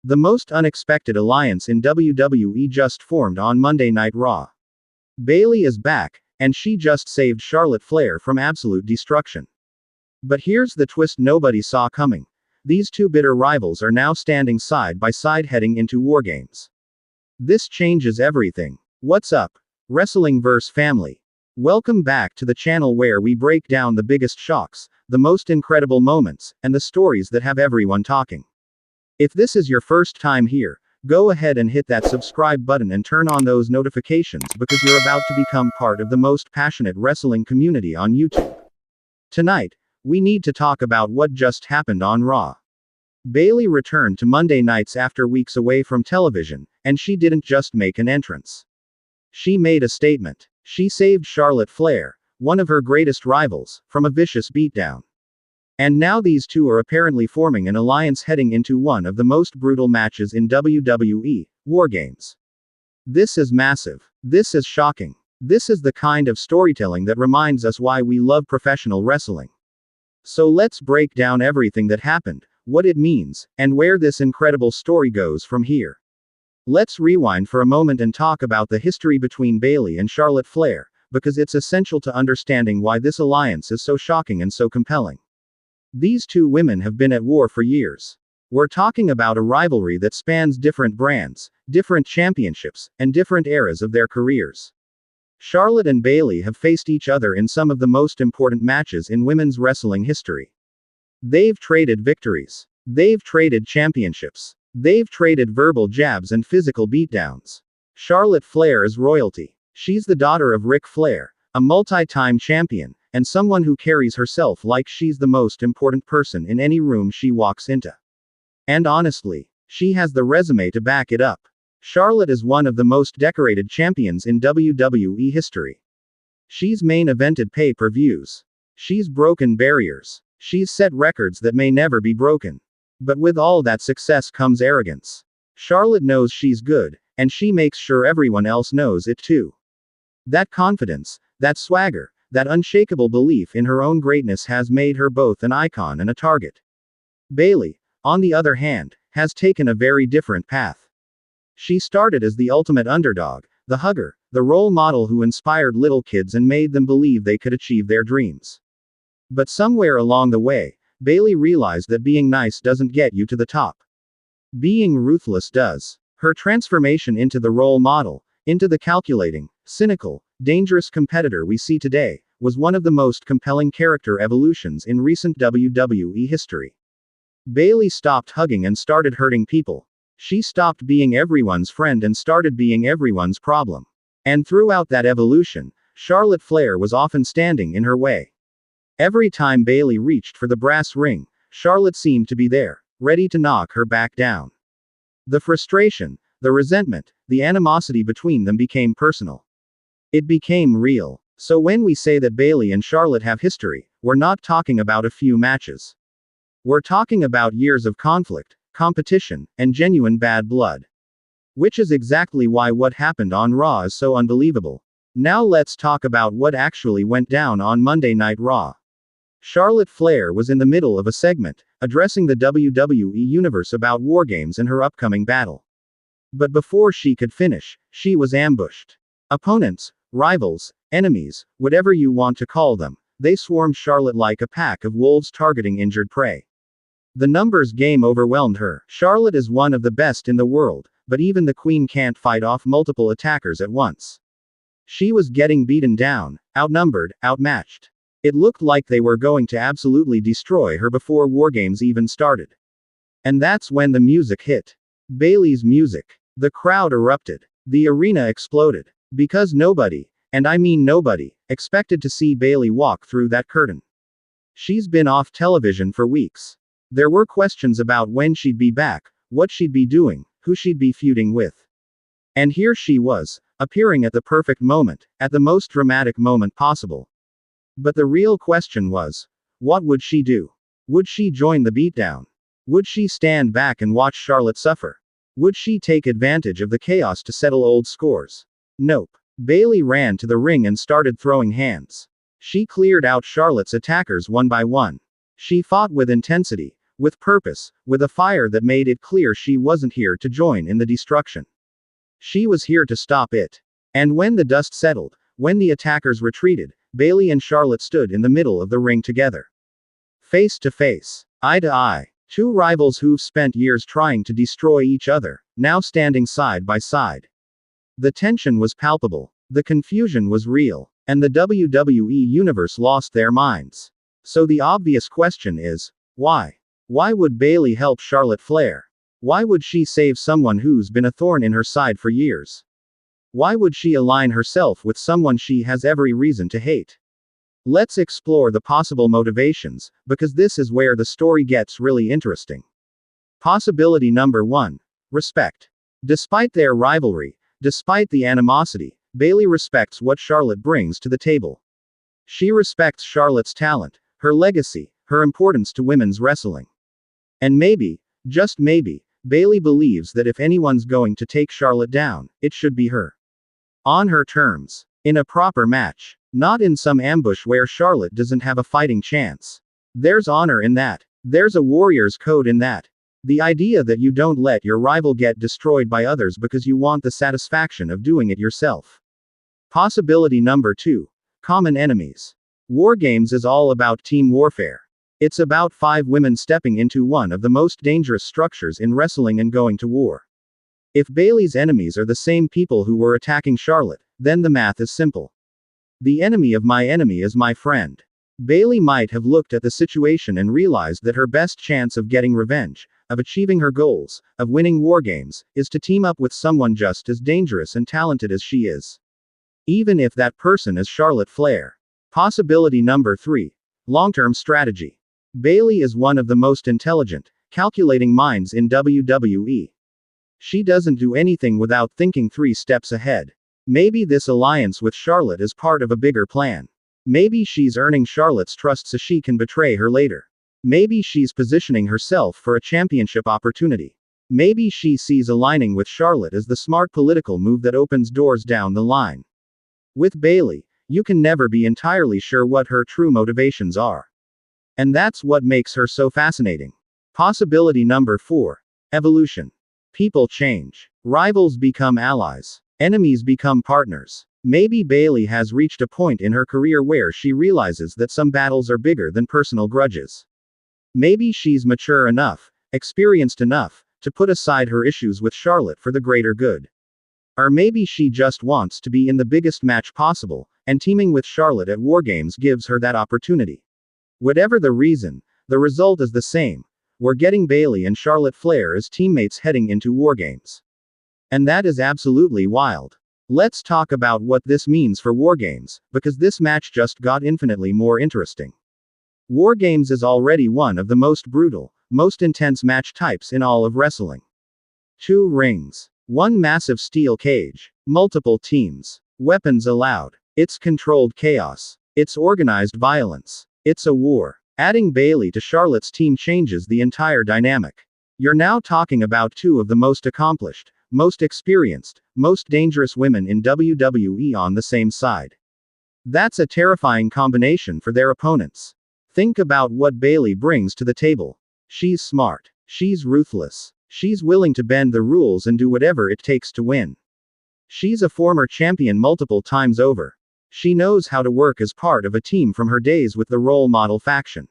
The most unexpected alliance in WWE just formed on Monday Night Raw. Bayley is back, and she just saved Charlotte Flair from absolute destruction. But here's the twist nobody saw coming. These two bitter rivals are now standing side by side heading into Wargames. This changes everything. What's up, Wrestling-verse family? Welcome back to the channel where we break down the biggest shocks, the most incredible moments, and the stories that have everyone talking. If this is your first time here, go ahead and hit that subscribe button and turn on those notifications because you're about to become part of the most passionate wrestling community on YouTube. Tonight, we need to talk about what just happened on Raw. Bayley returned to Monday nights after weeks away from television, and she didn't just make an entrance. She made a statement. She saved Charlotte Flair, one of her greatest rivals, from a vicious beatdown. And now these two are apparently forming an alliance heading into one of the most brutal matches in WWE, Wargames. This is massive. This is shocking. This is the kind of storytelling that reminds us why we love professional wrestling. So let's break down everything that happened, what it means, and where this incredible story goes from here. Let's rewind for a moment and talk about the history between Bayley and Charlotte Flair, because it's essential to understanding why this alliance is so shocking and so compelling. These two women have been at war for years. We're talking about a rivalry that spans different brands, different championships, and different eras of their careers. Charlotte and Bayley have faced each other in some of the most important matches in women's wrestling history. They've traded victories. They've traded championships. They've traded verbal jabs and physical beatdowns. Charlotte Flair is royalty. She's the daughter of Ric Flair, a multi-time champion, and someone who carries herself like she's the most important person in any room she walks into. And honestly, she has the resume to back it up. Charlotte is one of the most decorated champions in WWE history. She's main evented pay-per-views. She's broken barriers. She's set records that may never be broken. But with all that success comes arrogance. Charlotte knows she's good, and she makes sure everyone else knows it too. That confidence, that swagger, that unshakable belief in her own greatness has made her both an icon and a target. Bayley, on the other hand, has taken a very different path. She started as the ultimate underdog, the hugger, the role model who inspired little kids and made them believe they could achieve their dreams. But somewhere along the way, Bayley realized that being nice doesn't get you to the top. Being ruthless does. Her transformation into the role model, into the calculating, cynical, dangerous competitor we see today, was one of the most compelling character evolutions in recent WWE history. Bayley stopped hugging and started hurting people. She stopped being everyone's friend and started being everyone's problem. And throughout that evolution, Charlotte Flair was often standing in her way. Every time Bayley reached for the brass ring, Charlotte seemed to be there, ready to knock her back down. The frustration, the resentment, the animosity between them became personal. It became real. So when we say that Bayley and Charlotte have history, we're not talking about a few matches. We're talking about years of conflict, competition, and genuine bad blood. Which is exactly why what happened on Raw is so unbelievable. Now let's talk about what actually went down on Monday Night Raw. Charlotte Flair was in the middle of a segment, addressing the WWE Universe about Wargames and her upcoming battle. But before she could finish, she was ambushed. Opponents, rivals, enemies, whatever you want to call them, they swarmed Charlotte like a pack of wolves targeting injured prey. The numbers game overwhelmed her. Charlotte is one of the best in the world, but even the Queen can't fight off multiple attackers at once. She was getting beaten down, outnumbered, outmatched. It looked like they were going to absolutely destroy her before Wargames even started. And that's when the music hit. Bayley's music. The crowd erupted. The arena exploded. Because nobody, and I mean nobody, expected to see Bayley walk through that curtain. She's been off television for weeks. There were questions about when she'd be back, what she'd be doing, who she'd be feuding with. And here she was, appearing at the perfect moment, at the most dramatic moment possible. But the real question was, what would she do? Would she join the beatdown? Would she stand back and watch Charlotte suffer? Would she take advantage of the chaos to settle old scores? Nope. Bayley ran to the ring and started throwing hands. She cleared out Charlotte's attackers one by one. She fought with intensity, With purpose, with a fire that made it clear she wasn't here to join in the destruction. She was here to stop it. And when the dust settled, when the attackers retreated, Bayley and Charlotte stood in the middle of the ring together. Face to face. Eye to eye. Two rivals who've spent years trying to destroy each other, now standing side by side. The tension was palpable. The confusion was real. And the WWE Universe lost their minds. So the obvious question is, why? Why would Bayley help Charlotte Flair? Why would she save someone who's been a thorn in her side for years? Why would she align herself with someone she has every reason to hate? Let's explore the possible motivations, because this is where the story gets really interesting. Possibility number 1. Respect. Despite their rivalry, despite the animosity, Bayley respects what Charlotte brings to the table. She respects Charlotte's talent, her legacy, her importance to women's wrestling. And maybe, just maybe, Bayley believes that if anyone's going to take Charlotte down, it should be her. On her terms. In a proper match. Not in some ambush where Charlotte doesn't have a fighting chance. There's honor in that. There's a warrior's code in that. The idea that you don't let your rival get destroyed by others because you want the satisfaction of doing it yourself. Possibility number 2. Common enemies. Wargames is all about team warfare. It's about 5 women stepping into one of the most dangerous structures in wrestling and going to war. If Bayley's enemies are the same people who were attacking Charlotte, then the math is simple. The enemy of my enemy is my friend. Bayley might have looked at the situation and realized that her best chance of getting revenge, of achieving her goals, of winning Wargames, is to team up with someone just as dangerous and talented as she is. Even if that person is Charlotte Flair. Possibility number 3. Long-term strategy. Bayley is one of the most intelligent, calculating minds in WWE. She doesn't do anything without thinking 3 steps ahead. Maybe this alliance with Charlotte is part of a bigger plan. Maybe she's earning Charlotte's trust so she can betray her later. Maybe she's positioning herself for a championship opportunity. Maybe she sees aligning with Charlotte as the smart political move that opens doors down the line. With Bayley, you can never be entirely sure what her true motivations are. And that's what makes her so fascinating. Possibility number 4. Evolution. People change. Rivals become allies. Enemies become partners. Maybe Bayley has reached a point in her career where she realizes that some battles are bigger than personal grudges. Maybe she's mature enough, experienced enough, to put aside her issues with Charlotte for the greater good. Or maybe she just wants to be in the biggest match possible, and teaming with Charlotte at Wargames gives her that opportunity. Whatever the reason, the result is the same. We're getting Bayley and Charlotte Flair as teammates heading into Wargames. And that is absolutely wild. Let's talk about what this means for Wargames, because this match just got infinitely more interesting. Wargames is already one of the most brutal, most intense match types in all of wrestling. 2 rings. 1 massive steel cage. Multiple teams. Weapons allowed. It's controlled chaos. It's organized violence. It's a war. Adding Bayley to Charlotte's team changes the entire dynamic. You're now talking about 2 of the most accomplished, most experienced, most dangerous women in WWE on the same side. That's a terrifying combination for their opponents. Think about what Bayley brings to the table. She's smart. She's ruthless. She's willing to bend the rules and do whatever it takes to win. She's a former champion multiple times over. She knows how to work as part of a team from her days with the role model faction.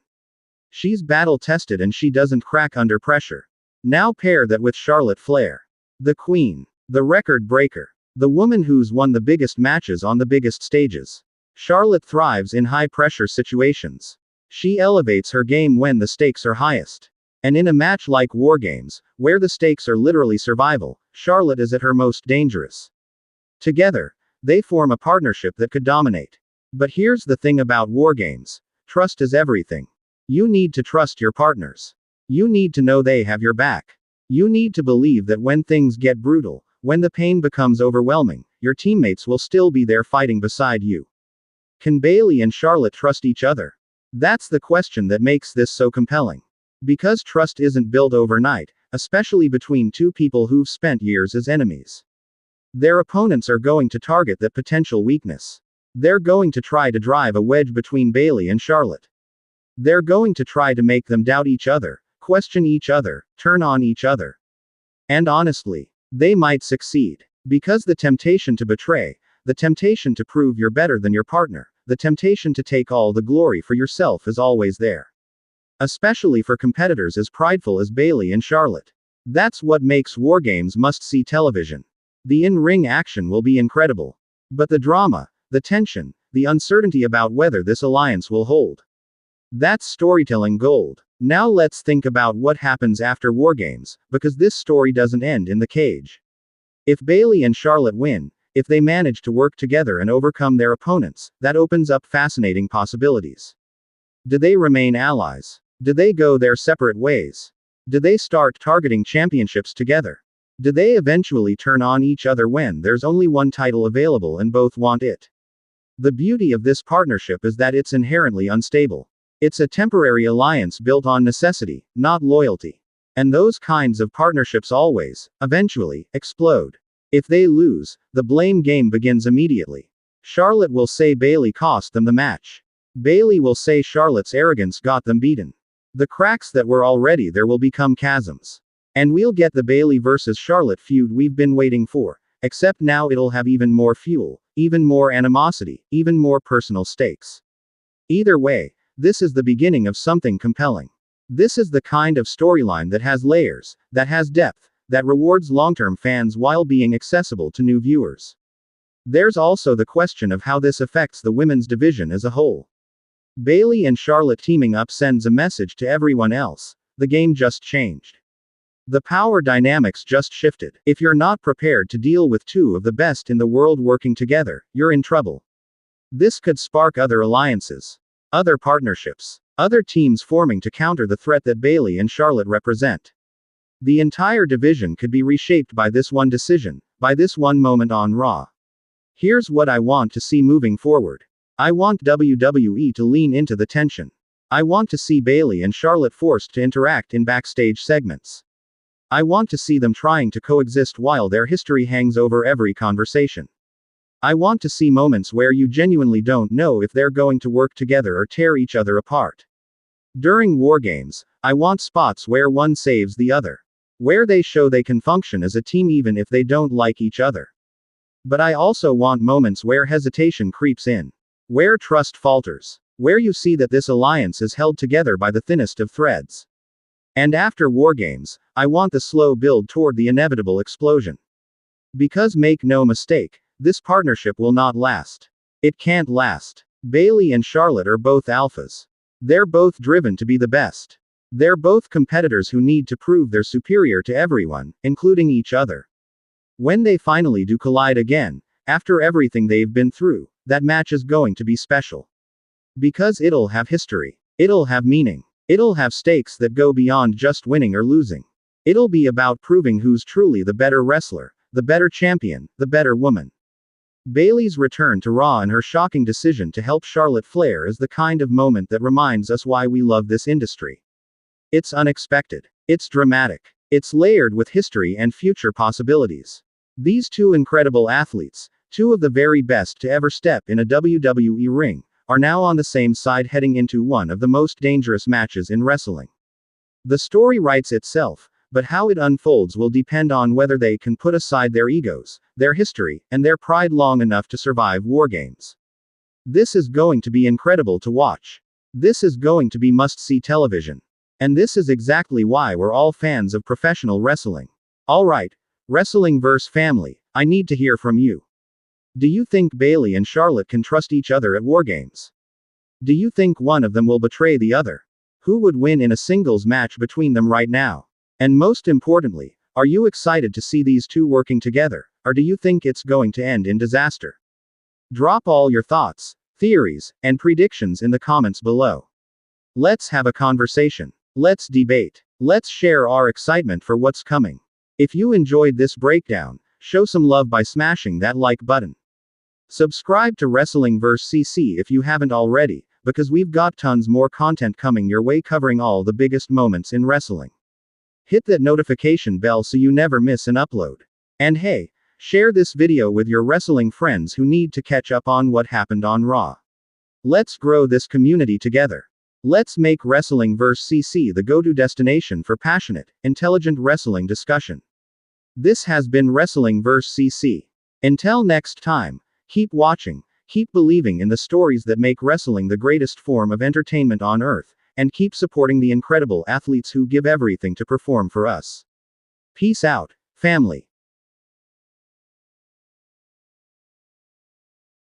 She's battle-tested and she doesn't crack under pressure. Now pair that with Charlotte Flair. The queen. The record breaker. The woman who's won the biggest matches on the biggest stages. Charlotte thrives in high-pressure situations. She elevates her game when the stakes are highest. And in a match like Wargames, where the stakes are literally survival, Charlotte is at her most dangerous. Together, they form a partnership that could dominate. But here's the thing about Wargames. Trust is everything. You need to trust your partners. You need to know they have your back. You need to believe that when things get brutal, when the pain becomes overwhelming, your teammates will still be there fighting beside you. Can Bayley and Charlotte trust each other? That's the question that makes this so compelling. Because trust isn't built overnight, especially between 2 people who've spent years as enemies. Their opponents are going to target that potential weakness. They're going to try to drive a wedge between Bayley and Charlotte. They're going to try to make them doubt each other, question each other, turn on each other. And honestly, they might succeed. Because the temptation to betray, the temptation to prove you're better than your partner, the temptation to take all the glory for yourself is always there. Especially for competitors as prideful as Bayley and Charlotte. That's what makes Wargames must-see television. The in-ring action will be incredible. But the drama, the tension, the uncertainty about whether this alliance will hold. That's storytelling gold. Now let's think about what happens after Wargames, because this story doesn't end in the cage. If Bayley and Charlotte win, if they manage to work together and overcome their opponents, that opens up fascinating possibilities. Do they remain allies? Do they go their separate ways? Do they start targeting championships together? Do they eventually turn on each other when there's only one title available and both want it? The beauty of this partnership is that it's inherently unstable. It's a temporary alliance built on necessity, not loyalty. And those kinds of partnerships always, eventually, explode. If they lose, the blame game begins immediately. Charlotte will say Bayley cost them the match. Bayley will say Charlotte's arrogance got them beaten. The cracks that were already there will become chasms. And we'll get the Bayley versus Charlotte feud we've been waiting for, except now it'll have even more fuel, even more animosity, even more personal stakes. Either way, this is the beginning of something compelling. This is the kind of storyline that has layers, that has depth, that rewards long-term fans while being accessible to new viewers. There's also the question of how this affects the women's division as a whole. Bayley and Charlotte teaming up sends a message to everyone else. The game just changed. The power dynamics just shifted. If you're not prepared to deal with two of the best in the world working together, you're in trouble. This could spark other alliances, other partnerships, other teams forming to counter the threat that Bayley and Charlotte represent. The entire division could be reshaped by this one decision, by this one moment on Raw. Here's what I want to see moving forward. I want WWE to lean into the tension. I want to see Bayley and Charlotte forced to interact in backstage segments. I want to see them trying to coexist while their history hangs over every conversation. I want to see moments where you genuinely don't know if they're going to work together or tear each other apart. During Wargames, I want spots where one saves the other. Where they show they can function as a team even if they don't like each other. But I also want moments where hesitation creeps in. Where trust falters. Where you see that this alliance is held together by the thinnest of threads. And after Wargames, I want the slow build toward the inevitable explosion. Because make no mistake, this partnership will not last. It can't last. Bayley and Charlotte are both alphas. They're both driven to be the best. They're both competitors who need to prove they're superior to everyone, including each other. When they finally do collide again, after everything they've been through, that match is going to be special. Because it'll have history. It'll have meaning. It'll have stakes that go beyond just winning or losing. It'll be about proving who's truly the better wrestler, the better champion, the better woman. Bayley's return to Raw and her shocking decision to help Charlotte Flair is the kind of moment that reminds us why we love this industry. It's unexpected. It's dramatic. It's layered with history and future possibilities. These two incredible athletes, two of the very best to ever step in a WWE ring, are now on the same side heading into one of the most dangerous matches in wrestling. The story writes itself, but how it unfolds will depend on whether they can put aside their egos, their history, and their pride long enough to survive Wargames. This is going to be incredible to watch. This is going to be must-see television. And this is exactly why we're all fans of professional wrestling. Alright, Wrestling-verse family, I need to hear from you. Do you think Bayley and Charlotte can trust each other at Wargames? Do you think one of them will betray the other? Who would win in a singles match between them right now? And most importantly, are you excited to see these two working together, or do you think it's going to end in disaster? Drop all your thoughts, theories, and predictions in the comments below. Let's have a conversation. Let's debate. Let's share our excitement for what's coming. If you enjoyed this breakdown, show some love by smashing that like button. Subscribe to Wrestling-verse CC if you haven't already, because we've got tons more content coming your way covering all the biggest moments in wrestling. Hit that notification bell so you never miss an upload. And hey, share this video with your wrestling friends who need to catch up on what happened on Raw. Let's grow this community together. Let's make Wrestling vs. CC the go-to destination for passionate, intelligent wrestling discussion. This has been Wrestling vs. CC. Until next time, keep watching, keep believing in the stories that make wrestling the greatest form of entertainment on earth, and keep supporting the incredible athletes who give everything to perform for us. Peace out, family.